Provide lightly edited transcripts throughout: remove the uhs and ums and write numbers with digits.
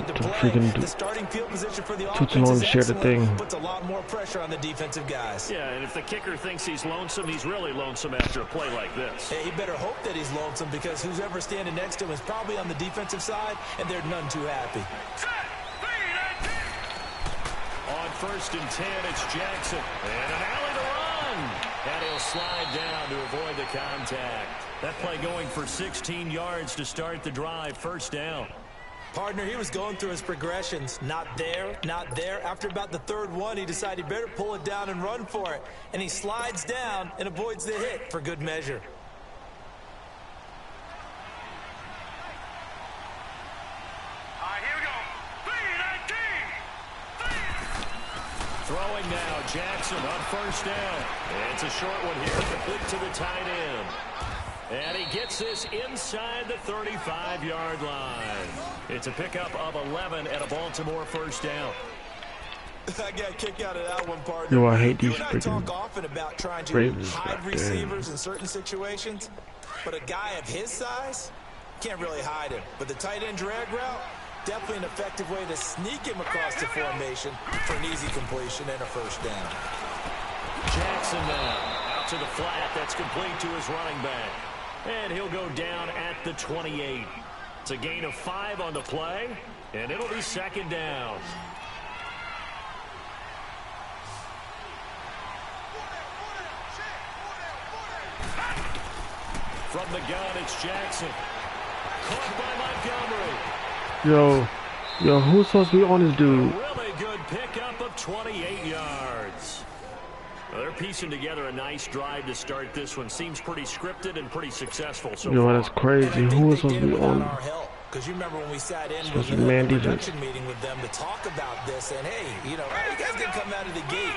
into to play. freaking The starting field position for the too offense long is to share the excellent, thing. puts a lot more pressure on the defensive guys. Yeah, and if the kicker thinks he's lonesome, he's really lonesome after a play like this. Hey, he better hope that he's lonesome, because who's ever standing next to him is probably on the defensive side, and they're none too happy. On 1st and 10, it's Jackson. And an alley to run. And he'll slide down to avoid the contact. That play going for 16 yards to start the drive. 1st down. Partner, he was going through his progressions. Not there, not there. After about the 3rd one, he decided he better pull it down and run for it. And he slides down and avoids the hit for good measure. Throwing now, Jackson on 1st down. It's a short one here, complete to the tight end. And he gets this inside the 35-yard line. It's a pickup of 11 and a Baltimore 1st down. I got a kick out of that one, partner. Yo, I hate these you and I talk often about trying to hide receivers in certain situations, but a guy of his size can't really hide him. But the tight end drag route, definitely an effective way to sneak him across the formation for an easy completion and a 1st down. Jackson now out to the flat. That's complete to his running back. And he'll go down at the 28. It's a gain of 5 on the play, and it'll be 2nd down. From the gun, it's Jackson. Caught by Montgomery. Yo, who's supposed to be on this dude? A really good pickup of 28 yards. Well, they're piecing together a nice drive to start this one. Seems pretty scripted and pretty successful so far. That's crazy. Who was supposed to be on? Because you remember when we sat in with the man production meeting with them to talk about this, and hey, you guys didn't come out of the gate.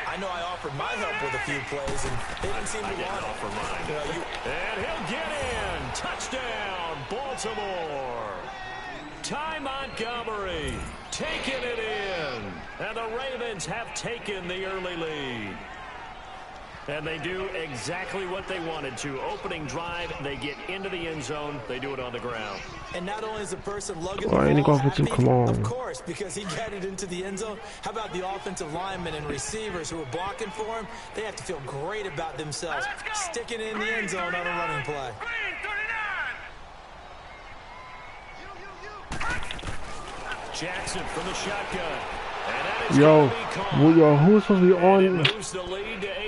I know I offered my help with a few plays, and they didn't seem to want offer mine. And he'll get in. Touchdown, Baltimore. Ty Montgomery taking it in. And the Ravens have taken the early lead. And they do exactly what they wanted to. Opening drive, they get into the end zone. They do it on the ground. And not only is the person lugging the ball happy, of course, because he got it into the end zone. How about the offensive linemen and receivers who are blocking for him? They have to feel great about themselves, sticking it in the end zone on a running play. Jackson from the shotgun. Yo, who's supposed to be on?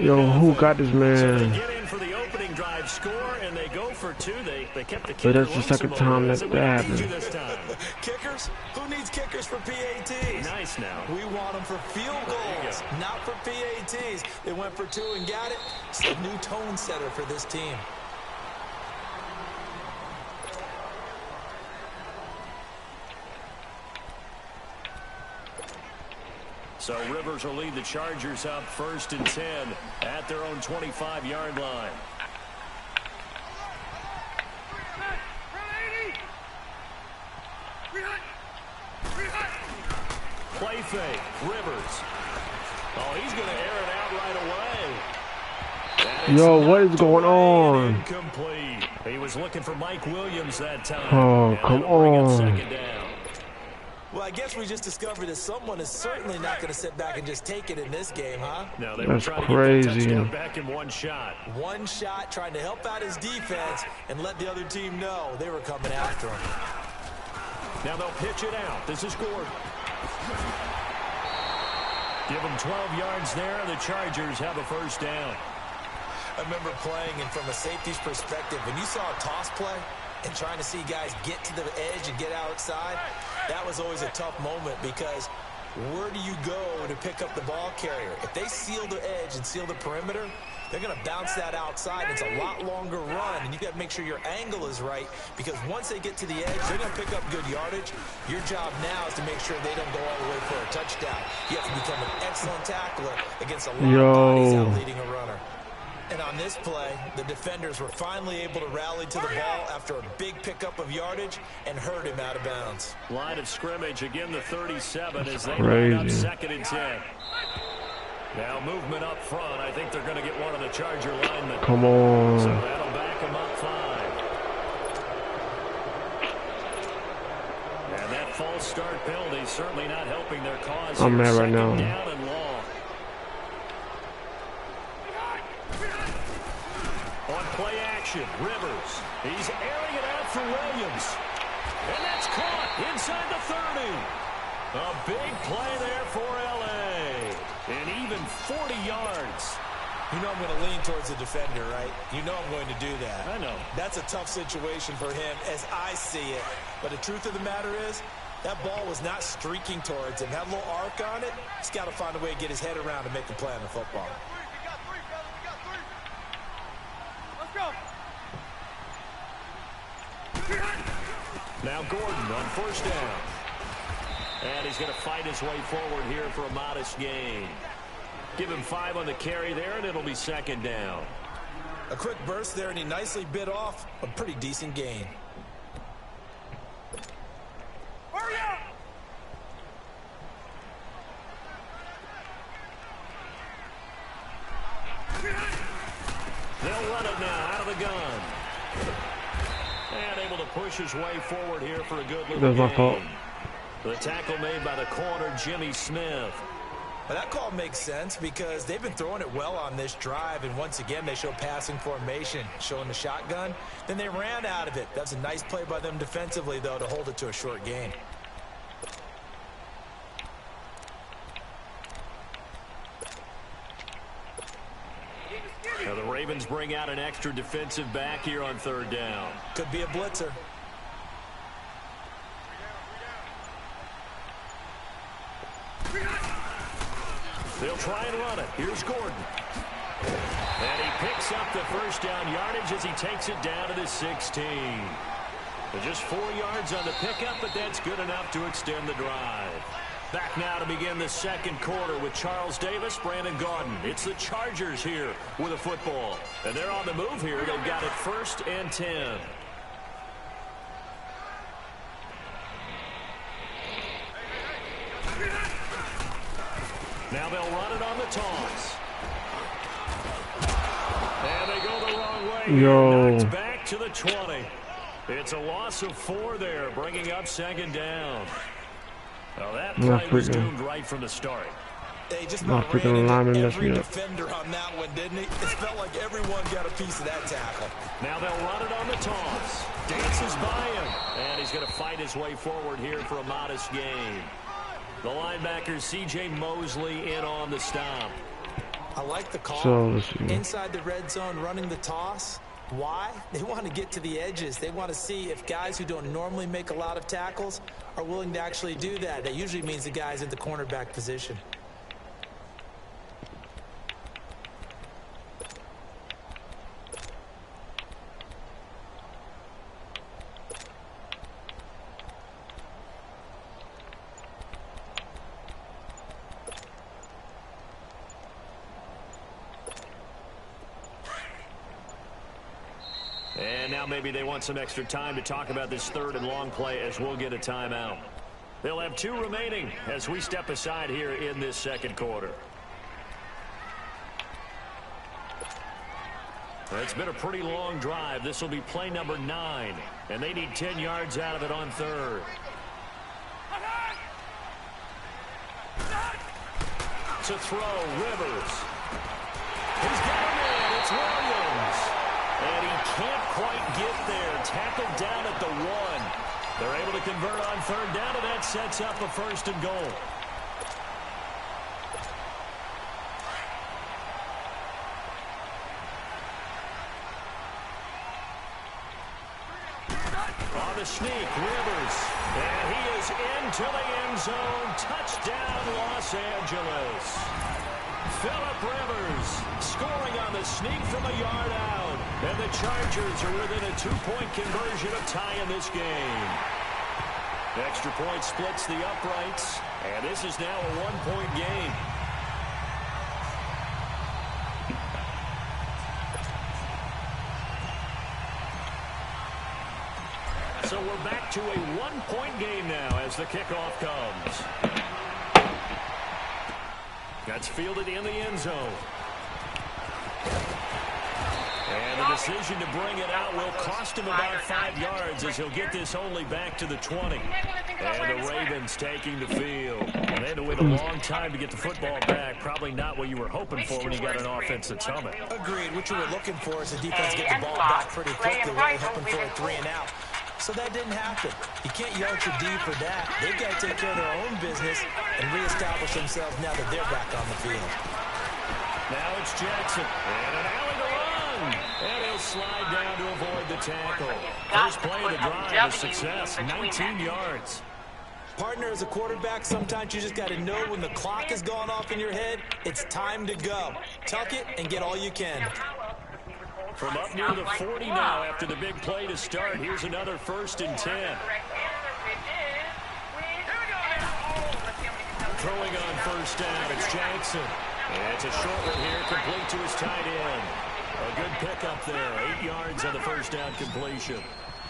Yo, who got this man? So they get in for the opening drive score, and they go for 2. They kept the kicker. But that's the 2nd time that happened. Kickers? Who needs kickers for PATs? Nice now. We want them for field goals, not for PATs. They went for 2 and got it. It's a new tone setter for this team. So Rivers will lead the Chargers up 1st and 10 at their own 25-yard line. Play fake, Rivers. Oh, he's going to air it out right away. Yo, what is going on? Incomplete. He was looking for Mike Williams that time. Oh, come on. 2nd down. Well, I guess we just discovered that someone is certainly not going to sit back and just take it in this game, huh? No, they That's were trying crazy. to get that touchdown back in one shot. One shot, trying to help out his defense and let the other team know they were coming after him. Now they'll pitch it out. This is Gordon. Give them 12 yards there, and the Chargers have a 1st down. I remember playing, and from a safety's perspective, when you saw a toss play and trying to see guys get to the edge and get outside, that was always a tough moment, because where do you go to pick up the ball carrier? If they seal the edge and seal the perimeter, they're going to bounce that outside. It's a lot longer run, and you got to make sure your angle is right, because once they get to the edge, they're going to pick up good yardage. Your job now is to make sure they don't go all the way for a touchdown. You have to become an excellent tackler against a lot of bodies out leading a runner. And on this play, the defenders were finally able to rally to the ball after a big pickup of yardage and hurt him out of bounds. Line of scrimmage, again the 37 as they line up 2nd and 10. Now movement up front. I think they're going to get one of the Charger linemen. Come on. So that'll back them up 5. And that false start penalty certainly not helping their cause. I'm mad right now. Down and long. On play action, Rivers. He's airing it out for Williams. And that's caught inside the 30. A big play there for L.A. And even 40 yards. You know I'm going to lean towards the defender, right? You know I'm going to do that. I know. That's a tough situation for him as I see it. But the truth of the matter is, that ball was not streaking towards him. Had a little arc on it. He's got to find a way to get his head around and make a play on the football. Now Gordon on first down. And he's going to fight his way forward here for a modest gain. Give him 5 on the carry there, and it'll be second down. A quick burst there, and he nicely bit off a pretty decent gain. Hurry up! They'll run it now out of the gun. And able to push his way forward here for a good little gain. The tackle made by the corner, Jimmy Smith. Well, that call makes sense because they've been throwing it well on this drive, and once again they show passing formation, showing the shotgun. Then they ran out of it. That's a nice play by them defensively, though, to hold it to a short gain. Now the Ravens bring out an extra defensive back here on third down. Could be a blitzer. They'll try and run it. Here's Gordon. And he picks up the first down yardage as he takes it down to the 16. Just 4 yards on the pickup, but that's good enough to extend the drive. Back now to begin the second quarter with Charles Davis, Brandon Gaudin. It's the Chargers here with a football. And they're on the move here. They've got it 1st and 10. Now they'll run it on the toss. And they go the wrong way. Knocked back to the 20. It's a loss of 4 there, bringing up second down. Well, that play was doomed right from the start. They just about ran into every defender on that one, didn't he? It felt like everyone got a piece of that tackle. Now they'll run it on the toss. Dances by him. And he's going to fight his way forward here for a modest gain. The linebacker, C.J. Mosley, in on the stop. I like the call. Inside the red zone, running the toss. Why? They want to get to the edges. They want to see if guys who don't normally make a lot of tackles are willing to actually do that. That usually means the guy's in the cornerback position. And now maybe they want some extra time to talk about this 3rd and long play as we'll get a timeout. They'll have 2 remaining as we step aside here in this second quarter. It's been a pretty long drive. This will be play number 9, and they need 10 yards out of it on 3rd. To throw, Rivers. He's got him in. It's Williams. And he can't quite get there. Tackled down at the 1. They're able to convert on 3rd down, and that sets up a 1st and goal. On the sneak, Rivers. And he is into the end zone. Touchdown, Los Angeles. Phillip Rivers scoring on the sneak from a yard out. And the Chargers are within a 2-point conversion of tying this game. Extra point splits the uprights. And this is now a 1-point game. So we're back to a 1-point game now as the kickoff comes. That's fielded in the end zone. And the decision to bring it out will cost him about 5 yards as he'll get this only back to the 20. And the Ravens taking the field. And they had to wait a long time to get the football back. Probably not what you were hoping for when you got an offense that's humming. Agreed. What you were looking for is the defense get the ball back pretty quickly. Really hoping for a 3 and out. So that didn't happen. You can't yell at your D for that. They've got to take care of their own business and reestablish themselves now that they're back on the field. Now it's Jackson. And an alley to run. And he'll slide down to avoid the tackle. First play of the drive is success. 19 yards. Partner, as a quarterback, sometimes you just got to know when the clock has gone off in your head, it's time to go. Tuck it and get all you can. From up near the 40 now after the big play to start. Here's another 1st and 10. Throwing on 1st down, it's Jackson. And it's a short one here, complete to his tight end. A good pickup there, 8 yards on the 1st down completion.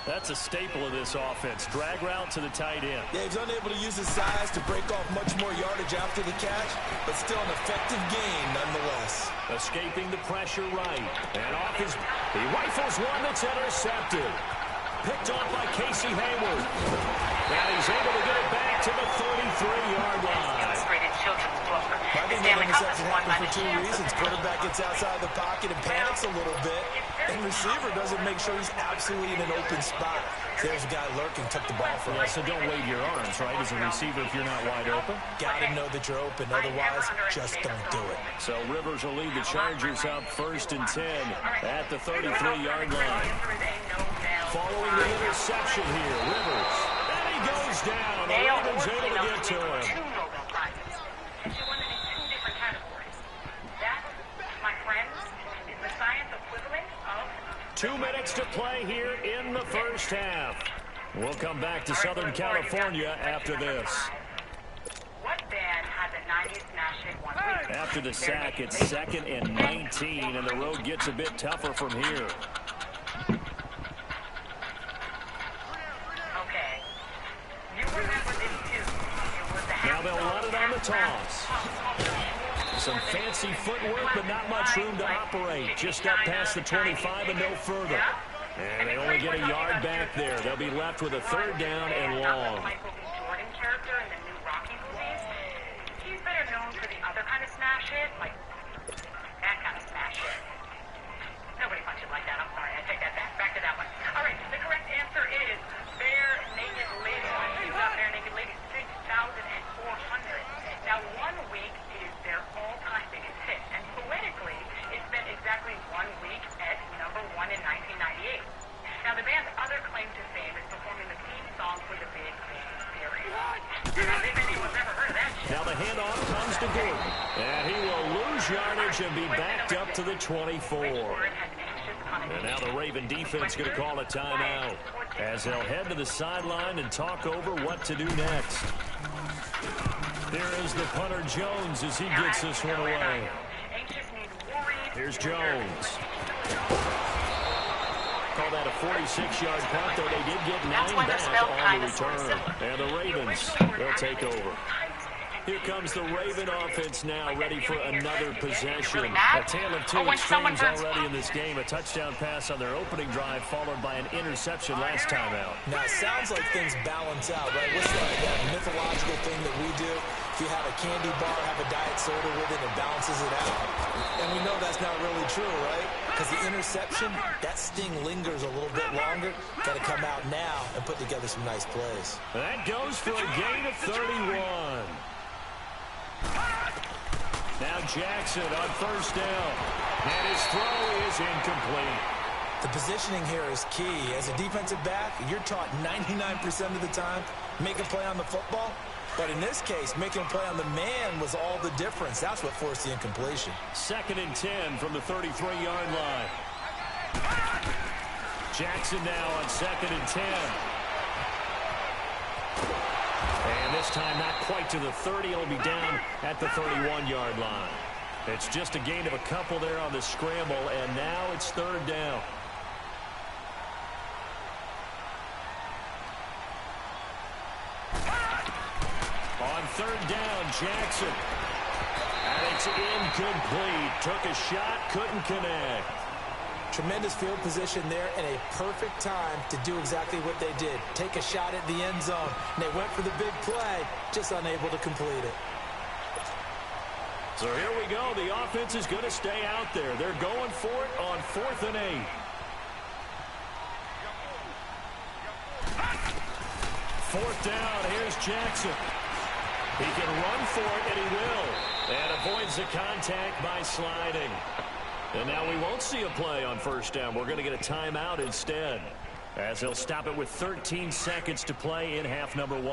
That's a staple of this offense. Drag route to the tight end. Yeah, he's unable to use his size to break off much more yardage after the catch, but still an effective gain nonetheless. Escaping the pressure right. And off his... He rifles one that's intercepted. Picked off by Casey Hayward. And he's able to get it back to the 33-yard line. I think that interception happened for 2 reasons. Quarterback gets outside the pocket and panics a little bit, and receiver doesn't make sure he's absolutely in an open spot. There's a guy lurking, took the ball from him. Yeah, so don't wave your arms, right, as a receiver if you're not wide open. Got to know that you're open, otherwise just don't do it. So Rivers will lead the Chargers up 1st and 10 at the 33-yard line. Following the interception here, Rivers. And he goes down. The Ravens able to get to him. 2 minutes to play here in the 1st half. We'll come back to Southern California after this. After the sack, it's 2nd and 19, and the road gets a bit tougher from here. Now they'll run it on the toss. Some fancy footwork, but not much room to operate. Just up past the 25 and no further. And they only get a yard back there. They'll be left with a 3rd down and long. He's better known for the other kind of smash hit, like that kind of smash hit. Nobody punched it like that. I'm sorry. I take that back. Back to that one. All right. The correct answer is Bare Naked Ladies. She's up Bare Naked Ladies 6,400. Now 1 week is their all-time biggest hit, and poetically, it spent exactly 1 week at #1 in 1998. Now the band's other claim to fame is performing the theme song for the Big Bang Theory. Now, if anyone's ever heard of that shit. Now the handoff comes to Gordon, and he will lose yardage and be backed up to the 24. And now the Raven defense going to call a timeout as they'll head to the sideline and talk over what to do next. Here is the punter Jones as he gets this one away. Here's Jones. Call that a 46-yard punt, though they did get 9 back on the return. And the Ravens, they'll take over. Here comes the Raven offense now, ready for another possession. A tale of 2 extremes already in this game. A touchdown pass on their opening drive, followed by an interception last time out. Now, it sounds like things balance out, right? What's that mythological thing that we do? If you have a candy bar, have a diet soda with it, it balances it out. And we know that's not really true, right? Because the interception, that sting lingers a little bit longer. Got to come out now and put together some nice plays. That goes for a gain of 31. Now Jackson on 1st down. And his throw is incomplete. The positioning here is key. As a defensive back, you're taught 99% of the time, make a play on the football. But in this case, making a play on the man was all the difference. That's what forced the incompletion. 2nd and 10 from the 33-yard line. Jackson now on 2nd and 10. And this time not quite to the 30. It'll be down at the 31-yard line. It's just a gain of a couple there on the scramble, and now it's 3rd down. On 3rd down, Jackson. And it's incomplete. Took a shot, couldn't connect. Tremendous field position there and a perfect time to do exactly what they did. Take a shot at the end zone. And they went for the big play, just unable to complete it. So here we go. The offense is going to stay out there. They're going for it on 4th and 8. Fourth down. Here's Jackson. He can run for it, and he will. And avoids the contact by sliding. And now we won't see a play on 1st down. We're going to get a timeout instead, as he'll stop it with 13 seconds to play in half number 1.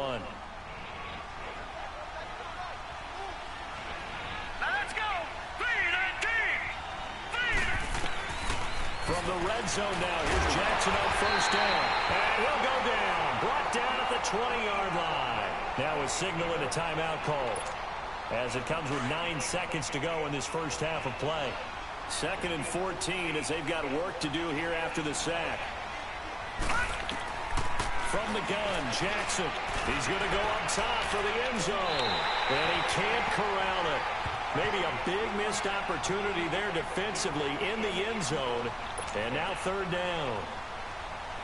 Let's go! Feed that team! Feed it! From the red zone now, here's Jackson on 1st down. And he'll go down. Brought down at the 20-yard line. Now a signal and a timeout call, as it comes with 9 seconds to go in this first half of play. 2nd and 14 as they've got work to do here after the sack. From the gun, Jackson. He's going to go up top for the end zone. And he can't corral it. Maybe a big missed opportunity there defensively in the end zone. And now 3rd down.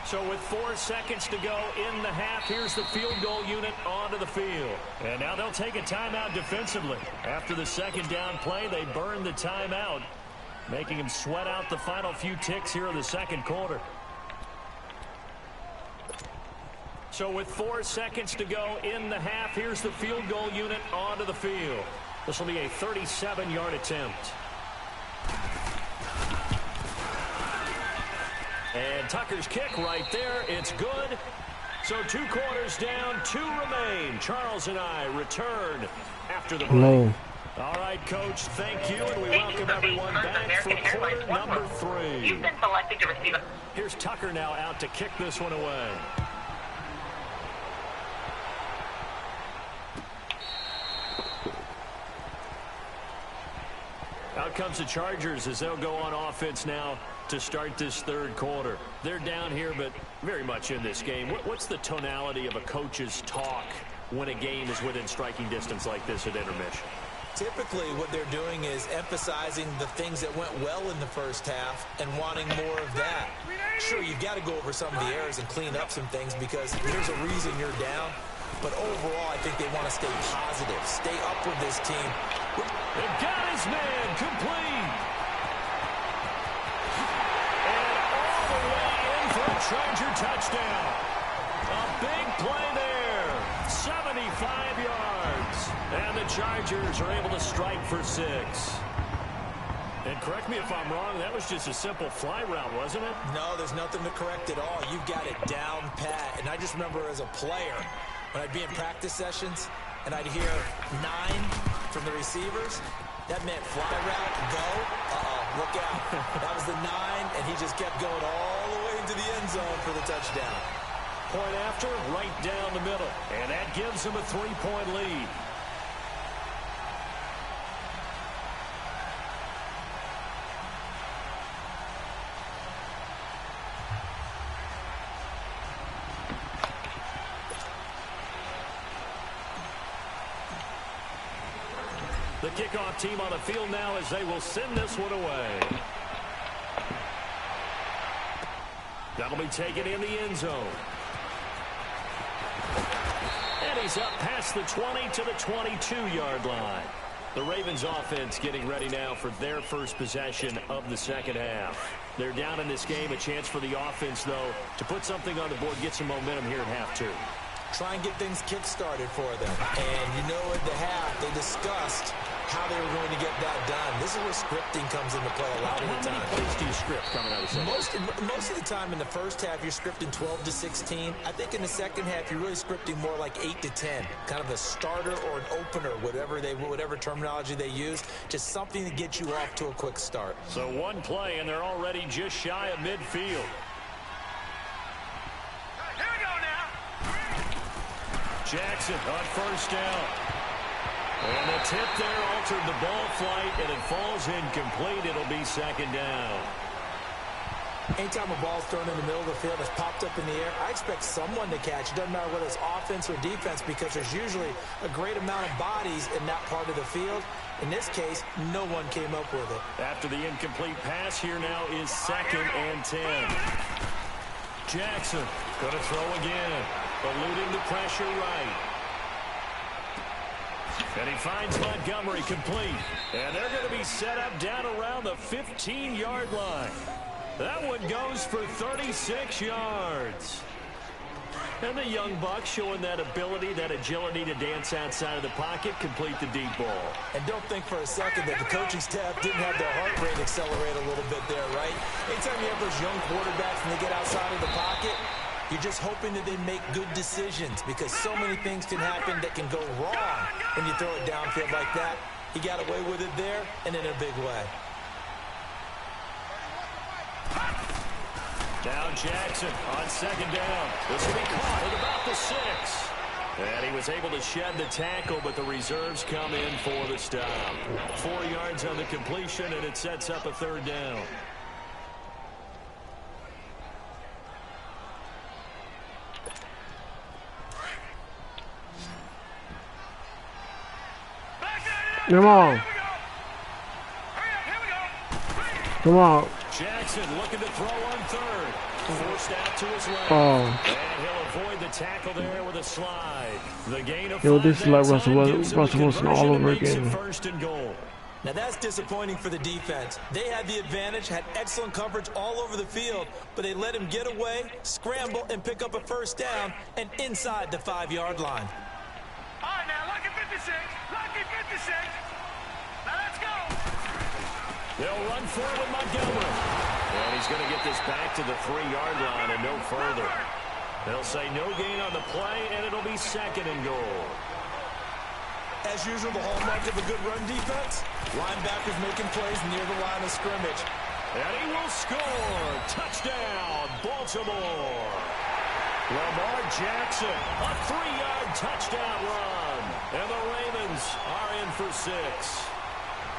So with 4 seconds to go in the half, here's the field goal unit onto the field. And now they'll take a timeout defensively. After the 2nd down play, they burn the timeout, making him sweat out the final few ticks here in the 2nd quarter. So with 4 seconds to go in the half, here's the field goal unit onto the field. This will be a 37-yard attempt. And Tucker's kick right there. It's good. So 2 quarters down, 2 remain. Charles and I return after the break. No. All right, Coach, thank you, and we welcome everyone back for quarter number 3. You've been selected to receive a... Here's Tucker now out to kick this one away. Out comes the Chargers as they'll go on offense now to start this 3rd quarter. They're down here, but very much in this game. What's the tonality of a coach's talk when a game is within striking distance like this at intermission? Typically, what they're doing is emphasizing the things that went well in the first half and wanting more of that. Sure, you've got to go over some of the errors and clean up some things because there's a reason you're down. But overall, I think they want to stay positive, stay up with this team. They've got his man complete. And all the way in for a Charger touchdown. A big play there. 75 yards. And the Chargers are able to strike for 6. And correct me if I'm wrong, that was just a simple fly route, wasn't it? No, there's nothing to correct at all. You've got it down pat. And I just remember as a player, when I'd be in practice sessions and I'd hear 9 from the receivers, that meant fly route, go, look out. That was the 9, and he just kept going all the way into the end zone for the touchdown. Point after, right down the middle. And that gives him a 3-point lead. The kickoff team on the field now as they will send this one away. That'll be taken in the end zone. And he's up past the 20 to the 22-yard line. The Ravens offense getting ready now for their first possession of the 2nd half. They're down in this game. A chance for the offense, though, to put something on the board, get some momentum here in half 2. Try and get things kick-started for them. And you know at the half, they discussed how they were going to get that done. This is where scripting comes into play a lot of the time. How many plays do you script coming out of the second? Most of the time in the first half, you're scripting 12 to 16. I think in the second half, you're really scripting more like 8 to 10. Kind of a starter or an opener, whatever terminology they use. Just something to get you off to a quick start. So 1 play, and they're already just shy of midfield. Here we go now. Jackson on 1st down. And the tip there altered the ball flight, and it falls incomplete. It'll be 2nd down. Anytime a ball's thrown in the middle of the field, it's popped up in the air, I expect someone to catch. It doesn't matter whether it's offense or defense because there's usually a great amount of bodies in that part of the field. In this case, no one came up with it. After the incomplete pass, here now is 2nd and 10. Jackson going to throw again, eluding the pressure right. And he finds Montgomery complete. And they're going to be set up down around the 15-yard line. That one goes for 36 yards. And the young buck showing that ability, that agility to dance outside of the pocket, complete the deep ball. And don't think for a second that the coaching staff didn't have their heart rate accelerate a little bit there, right? Anytime you have those young quarterbacks and they get outside of the pocket, you're just hoping that they make good decisions because so many things can happen that can go wrong when you throw it downfield like that. He got away with it there and in a big way. Now Jackson on 2nd down. This will be caught at about the 6. And he was able to shed the tackle, but the reserves come in for the stop. 4 yards on the completion, and it sets up a 3rd down. Come on. Come on. Jackson looking to throw on 3rd. Forced out to his left. Oh. And he'll avoid the tackle there with a slide. The gain of 5 Yo, this is like Russell Wilson all over again. 1st and goal. Now that's disappointing for the defense. They had the advantage, had excellent coverage all over the field, but they let him get away, scramble, and pick up a 1st down and inside the 5-yard line. All right, now, lucky 56. Lucky 56. Now, let's go. They'll run for it with Montgomery. And he's going to get this back to the 3-yard line and no further. They'll say no gain on the play, and it'll be 2nd and goal. As usual, the hallmark of a good run defense, linebackers making plays near the line of scrimmage. And he will score. Touchdown, Baltimore. Lamar Jackson, a 3-yard touchdown run. And the Ravens are in for 6.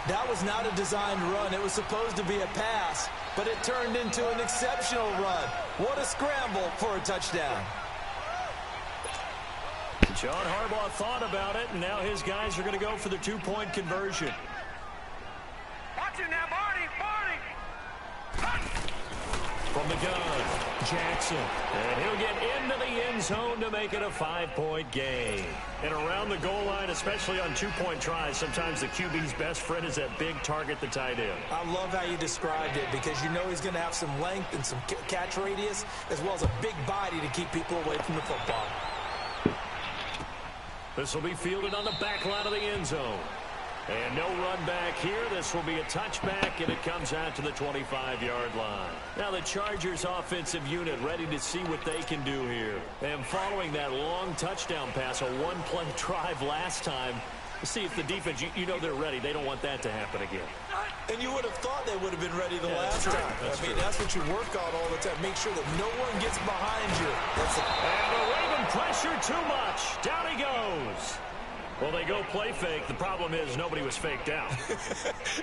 That was not a designed run. It was supposed to be a pass, but it turned into an exceptional run. What a scramble for a touchdown. John Harbaugh thought about it, and now his guys are going to go for the 2-point conversion. Watch it now, Barney. From the gun, Jackson. And he'll get into the end zone to make it a 5-point gain. And around the goal line, especially on 2-point tries, sometimes the QB's best friend is that big target, the tight end. I love how you described it because you know he's going to have some length and some catch radius as well as a big body to keep people away from the football. This will be fielded on the back line of the end zone. And no run back here. This will be a touchback, and it comes out to the 25-yard line. Now the Chargers offensive unit ready to see what they can do here. And following that long touchdown pass, a 1-play drive last time, see if the defense, you know they're ready. They don't want that to happen again. And you would have thought they would have been ready the last time. That's what you work on all the time. Make sure that no one gets behind you. And the Raven pressure too much. Down he goes. Well, they go play fake. The problem is nobody was faked out.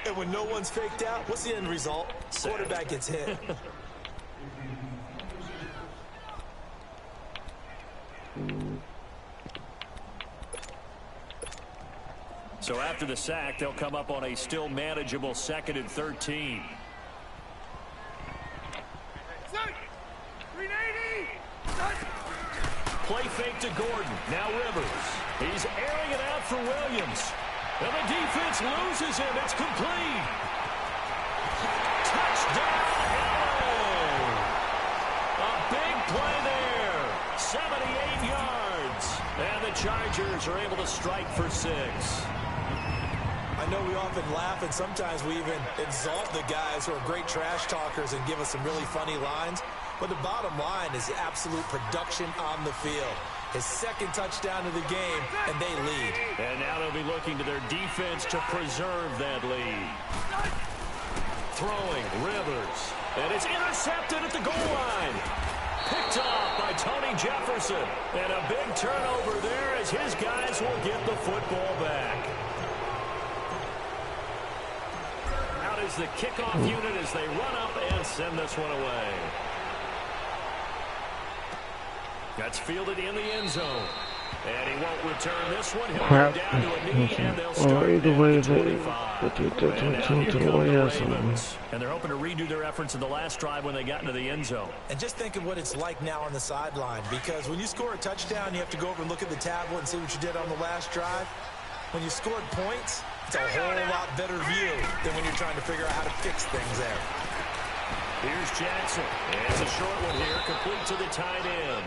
And when no one's faked out, what's the end result? Quarterback gets hit. So after the sack, they'll come up on a still manageable 2nd and 13. Play fake to Gordon. Now Rivers. He's airing it out for Williams. And the defense loses him. It's complete. Touchdown, LA. A big play there. 78 yards. And the Chargers are able to strike for 6. I know we often laugh, and sometimes we even exalt the guys who are great trash talkers and give us some really funny lines. But the bottom line is the absolute production on the field. His 2nd touchdown of the game, and they lead. And now they'll be looking to their defense to preserve that lead. Throwing, Rivers. And it's intercepted at the goal line. Picked off by Tony Jefferson. And a big turnover there as his guys will get the football back. is the kickoff unit as they run up and send this one away. That's fielded in the end zone. And he won't return this one. He'll go down to a knee, and they'll start either way, at the 25. And they're hoping to redo their efforts in the last drive when they got into the end zone. And just think of what it's like now on the sideline, because when you score a touchdown, you have to go over and look at the tablet and see what you did on the last drive. When you scored points, it's a whole lot better view than when you're trying to figure out how to fix things there. Here's Jackson. And it's a short one here, complete to the tight end.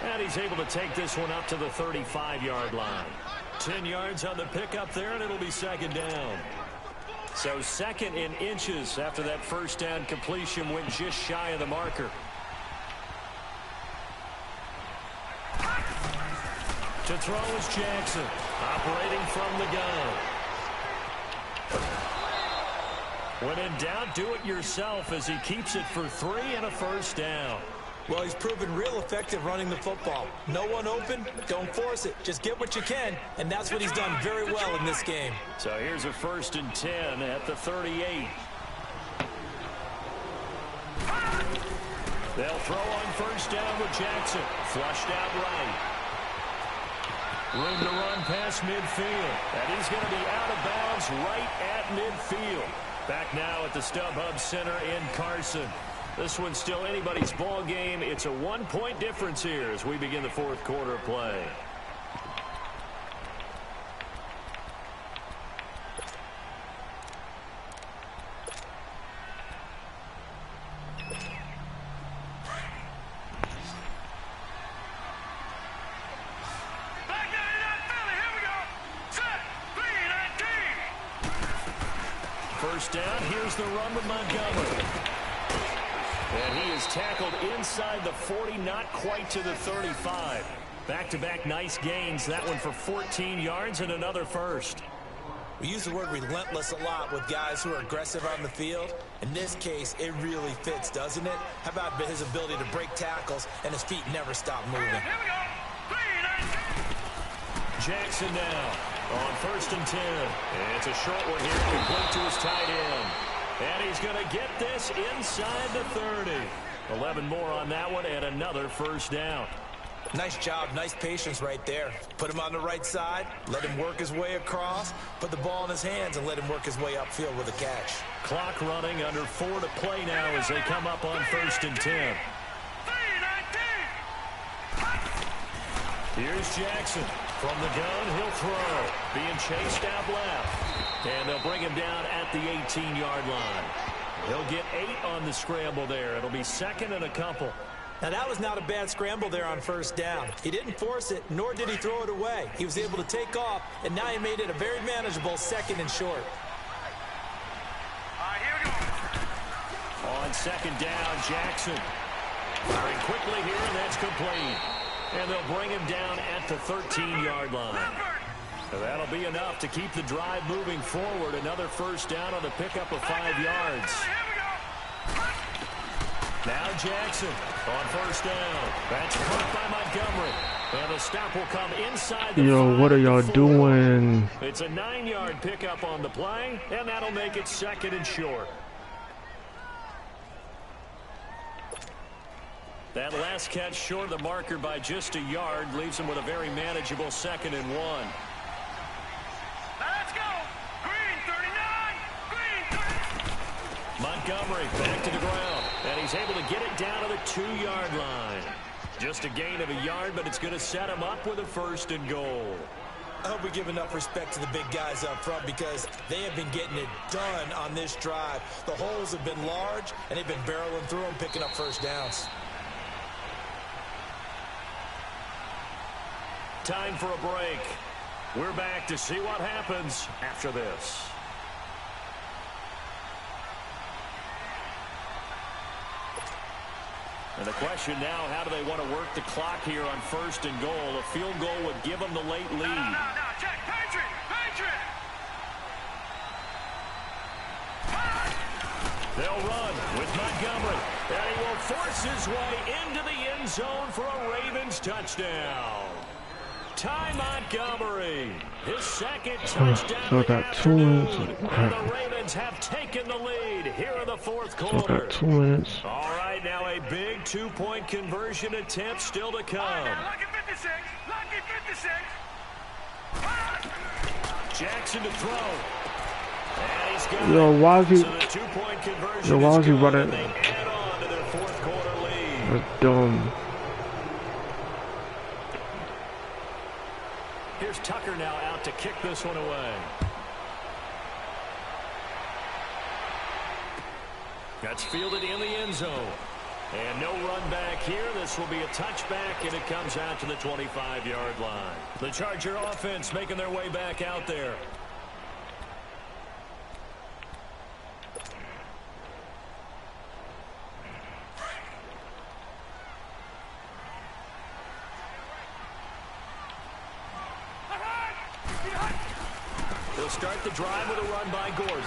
And he's able to take this one up to the 35-yard line. 10 yards on the pickup there, and it'll be second down. So second in inches after that first down completion went just shy of the marker. To throw is Jackson, operating from the gun. When in doubt, do it yourself as he keeps it for 3 and a first down. Well, he's proven real effective running the football. No one open, don't force it. Just get what you can, and that's what he's done very well in this game. So here's a 1st and 10 at the 38. They'll throw on first down with Jackson. Flushed out right. Room to run past midfield. And he's going to be out of bounds right at midfield. Back now at the StubHub Center in Carson. This one's still anybody's ball game. It's a 1-point difference here as we begin the 4th quarter of play. First down, here's the run with Montgomery. And he is tackled inside the 40, not quite to the 35. Back-to-back nice gains. That one for 14 yards and another first. We use the word relentless a lot with guys who are aggressive on the field. In this case, it really fits, doesn't it? How about his ability to break tackles and his feet never stop moving? Jackson now on 1st and 10. It's a short one here, complete to his tight end. And he's going to get this inside the 30. 11 more on that one and another first down. Nice job, nice patience right there. Put him on the right side, let him work his way across, put the ball in his hands and let him work his way upfield with a catch. Clock running, under 4 to play now as they come up on 1st and 10. Here's Jackson. From the gun, he'll throw. Being chased out left. And they'll bring him down at the 18-yard line. He'll get 8 on the scramble there. It'll be 2nd and a couple. Now, that was not a bad scramble there on first down. He didn't force it, nor did he throw it away. He was able to take off, and now he made it a very manageable 2nd and short. All right, here we go. On 2nd down, Jackson. Firing quickly here, and that's complete. And they'll bring him down at the 13-yard line. So that'll be enough to keep the drive moving forward. Another first down on the pickup of 5 yards. Now Jackson on first down. That's caught by Montgomery. And the stop will come inside the 5. What are y'all doing? It's a 9-yard pickup on the play, and that'll make it 2nd and short. That last catch short of the marker by just a yard leaves him with a very manageable 2nd and 1. Now let's go. Green 39. Green 30. Montgomery back to the ground, and he's able to get it down to the 2-yard line. Just a gain of a yard, but it's going to set him up with a 1st and goal. I hope we give enough respect to the big guys up front because they have been getting it done on this drive. The holes have been large, and they've been barreling through them, picking up first downs. Time for a break. We're back to see what happens after this. And the question now, how do they want to work the clock here on 1st and goal? A field goal would give them the late lead. No, check. Patriot. They'll run with Montgomery. And he will force his way into the end zone for a Ravens touchdown. Ty Montgomery, his second touchdown. So I got 2 minutes. And the Ravens have taken the lead here in the fourth So I quarter. got 2 minutes. All right, now a big 2-point conversion attempt still to come. Lucky 56. Lucky 56. Jackson to throw. And he's got Yo, why is he? So the 2-point conversion Yo, why is he is running? good, and they add on to their fourth quarter lead. That's dumb. Here's Tucker now out to kick this one away. That's fielded in the end zone. And no run back here. This will be a touchback, and it comes out to the 25-yard line. The Charger offense making their way back out there. They'll start the drive with a run by Gordon.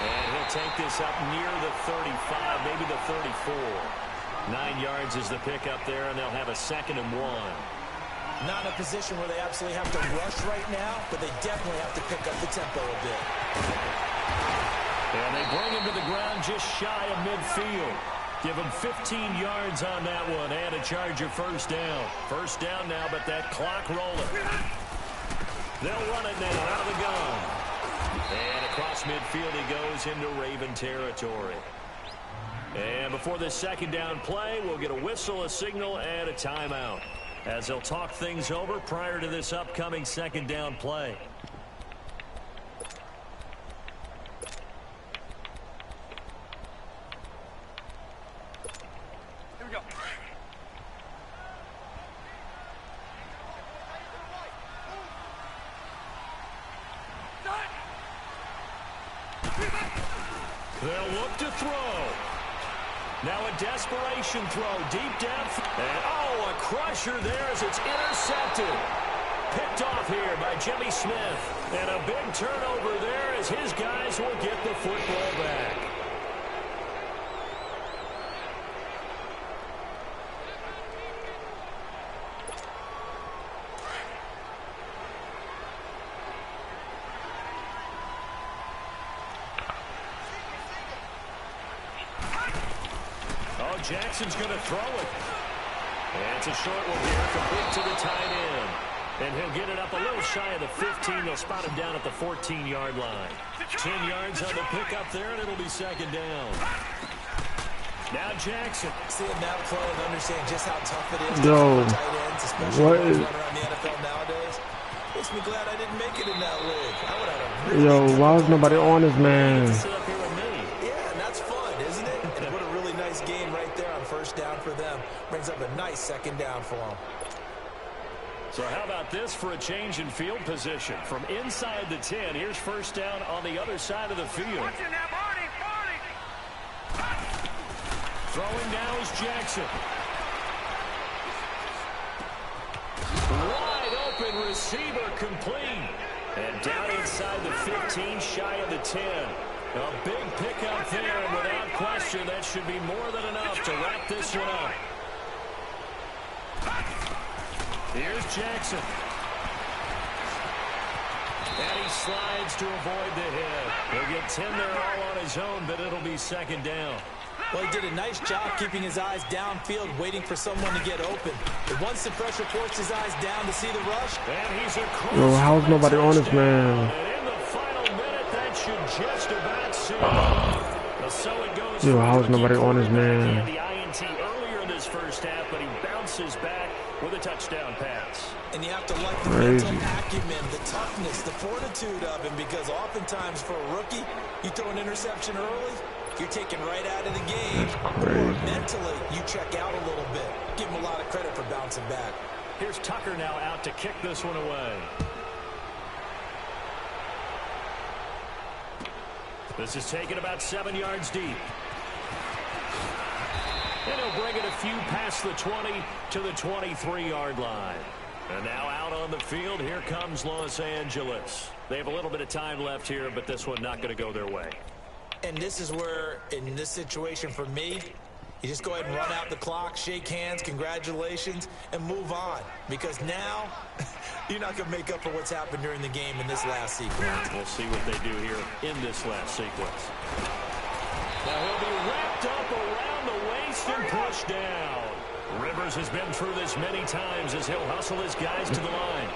And he'll take this up near the 35, maybe the 34. 9 yards is the pickup there, and they'll have a 2nd and 1. Not in a position where they absolutely have to rush right now, but they definitely have to pick up the tempo a bit. And they bring him to the ground just shy of midfield. Give him 15 yards on that one, and a Charger first down. First down now, but that clock rolling. They'll run it now out of the gun. And across midfield he goes into Raven territory. And before this 2nd down play, we'll get a whistle, a signal, and a timeout, as they'll talk things over prior to this upcoming 2nd down play. Here we go. They'll look to throw. Now a desperation throw, deep depth. And oh, a crusher there as it's intercepted. Picked off here by Jimmy Smith. And a big turnover there as his guys will get the football back. Jackson's going to throw it. And it's a short one here, complete to the tight end. And he'll get it up a little shy of the 15. They'll spot him down at the 14-yard line. 10 yards on the pickup there, and it'll be 2nd down. Now Jackson. Seeing that play and understand just how tough it is Yo, to tight ends, especially what when is... run around the NFL nowadays. Makes me glad I didn't make it in that league. I would have a really Yo, why is nobody on this man? For them, brings up a nice 2nd down for them. So how about this for a change in field position? From inside the 10, here's 1st down on the other side of the field. Watching that, Barney. Throwing now is Jackson. Wide open receiver complete. And down inside the 15, shy of the 10. A big pickup there, and without question, that should be more than enough to wrap this one up. Here's Jackson. And he slides to avoid the hit. He'll get 10 there all on his own, but it'll be 2nd down. Well, he did a nice job keeping his eyes downfield, waiting for someone to get open. But once the pressure forced his eyes down to see the rush. And he's across. Yo, how's nobody on this man? And in the final minute, that should just about see. So it goes. Yo, how's nobody on his man? The INT earlier in this first half, but he bounces back with a touchdown pass. And you have to like the mental acumen, the toughness, the fortitude of him, because oftentimes for a rookie, you throw an interception early, you're taken right out of the game. Or mentally, you check out a little bit. Give him a lot of credit for bouncing back. Here's Tucker now out to kick this one away. This is taken about 7 yards deep. And he'll bring it a few past the 20 to the 23-yard line. And now out on the field, here comes Los Angeles. They have a little bit of time left here, but this one not going to go their way. And this is where, in this situation for me, You just go ahead and run out the clock, shake hands, congratulations, and move on. Because now, you're not going to make up for what's happened during the game in this last sequence. We'll see what they do here in this last sequence. Now he'll be wrapped up around the waist and pushed down. Rivers has been through this many times as he'll hustle his guys to the line.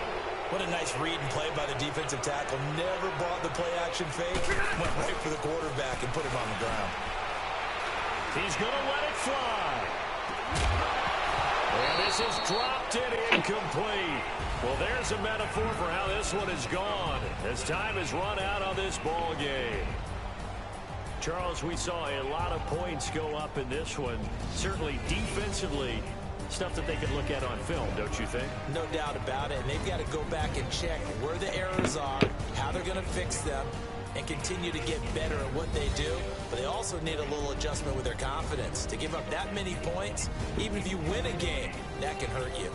What a nice read and play by the defensive tackle. Never bought the play-action fake. Went right for the quarterback and put him on the ground. He's going to let it fly. And this is dropped and incomplete. Well, there's a metaphor for how this one is gone as time has run out on this ball game. Charles, we saw a lot of points go up in this one. Certainly defensively, stuff that they could look at on film, don't you think? No doubt about it. And they've got to go back and check where the errors are, how they're going to fix them, and continue to get better at what they do. But they also need a little adjustment with their confidence. To give up that many points, even if you win a game, that can hurt you.